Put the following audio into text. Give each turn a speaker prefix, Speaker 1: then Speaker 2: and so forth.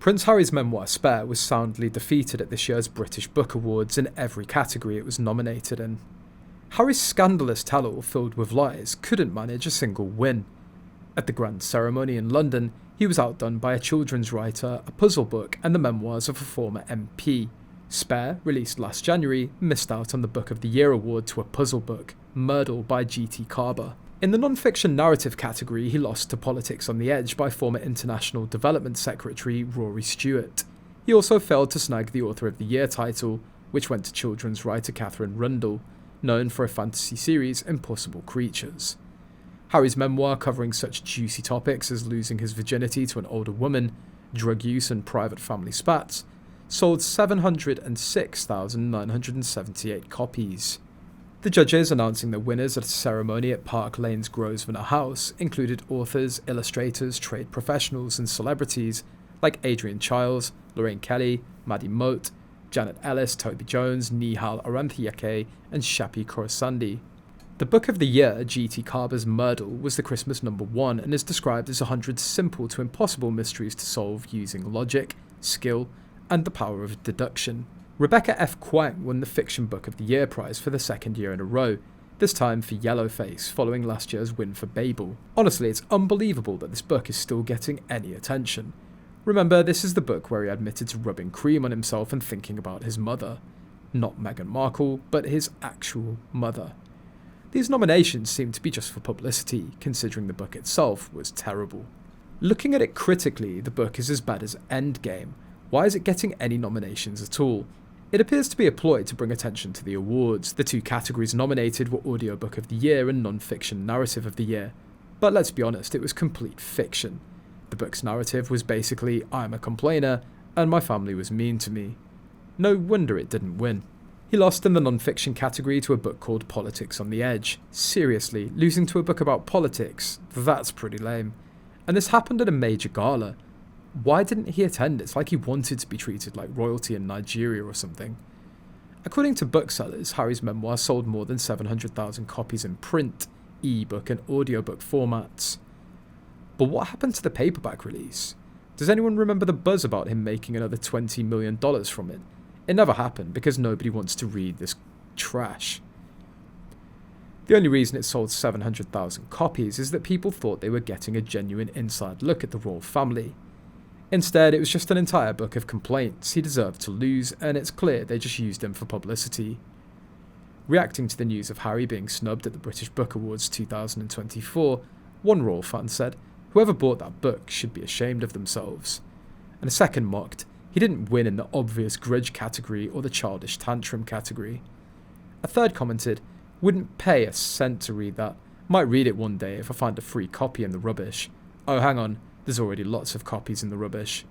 Speaker 1: Prince Harry's memoir Spare was soundly defeated at this year's British Book Awards in every category it was nominated in. Harry's scandalous tell-all filled with lies couldn't manage a single win. At the grand ceremony in London, he was outdone by a children's writer, a puzzle book, and the memoirs of a former MP. Spare, released last January, missed out on the Book of the Year award to a puzzle book, Murdle by GT Karber. In the non-fiction narrative category, he lost to Politics on the Edge by former International Development Secretary Rory Stewart. He also failed to snag the Author of the Year title, which went to children's writer Catherine Rundle, known for a fantasy series Impossible Creatures. Harry's memoir, covering such juicy topics as losing his virginity to an older woman, drug use and private family spats, sold 706,978 copies. The judges announcing the winners at a ceremony at Park Lane's Grosvenor House included authors, illustrators, trade professionals and celebrities like Adrian Chiles, Lorraine Kelly, Maddie Moat, Janet Ellis, Toby Jones, Nihal Aranthyake and Shapi Khorsandi. The Book of the Year, GT Karber's Murdle, was the Christmas #1 and is described as 100 simple to impossible mysteries to solve using logic, skill, and the power of deduction. Rebecca F. Kwang won the Fiction Book of the Year prize for the second year in a row, this time for Yellowface, following last year's win for Babel. Honestly, it's unbelievable that this book is still getting any attention. Remember, this is the book where he admitted to rubbing cream on himself and thinking about his mother. Not Meghan Markle, but his actual mother. These nominations seem to be just for publicity, considering the book itself was terrible. Looking at it critically, the book is as bad as Endgame. Why is it getting any nominations at all? It appears to be a ploy to bring attention to the awards. The two categories nominated were Audiobook of the Year and Non-Fiction Narrative of the Year. But let's be honest, it was complete fiction. The book's narrative was basically, I'm a complainer, and my family was mean to me. No wonder it didn't win. He lost in the non-fiction category to a book called Politics on the Edge. Seriously, losing to a book about politics? That's pretty lame. And this happened at a major gala. Why didn't he attend? It's like he wanted to be treated like royalty in Nigeria or something. According to booksellers, Harry's memoir sold more than 700,000 copies in print, e-book and audiobook formats. But what happened to the paperback release? Does anyone remember the buzz about him making another $20 million from it? It never happened because nobody wants to read this trash. The only reason it sold 700,000 copies is that people thought they were getting a genuine inside look at the royal family. Instead, it was just an entire book of complaints he deserved to lose, and it's clear they just used him for publicity. Reacting to the news of Harry being snubbed at the British Book Awards 2024, one royal fan said, "Whoever bought that book should be ashamed of themselves." And a second mocked, "He didn't win in the obvious grudge category or the childish tantrum category." A third commented, "Wouldn't pay a cent to read that. Might read it one day if I find a free copy in the rubbish. Oh, hang on, there's already lots of copies in the rubbish."